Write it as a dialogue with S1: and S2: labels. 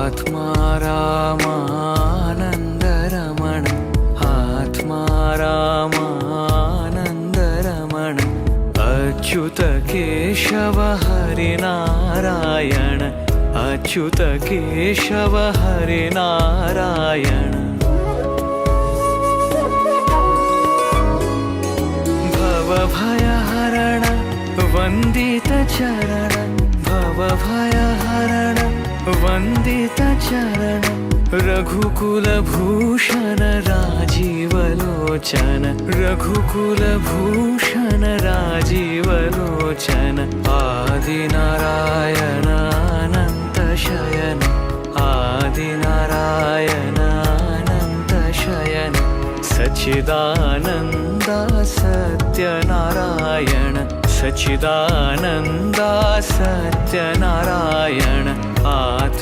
S1: आत्मा रामानन्दरमण आत्मा रामानन्दरमण अच्युत केशव हरिनारायण अच्युत केशव हरिनारायण भवभयहरण वन्दित चरण भवभयहरण वन्दित चरण रघुकुलभूषण राजीवलोचन रघुकुलभूषण राजीवलोचन आदिनारायण अनंत शयन आदिनारायण अनंत शयन सच्चिदानन्दा सत्यनारायण सच्चिदानन्दा सत्यनारायण आत्मा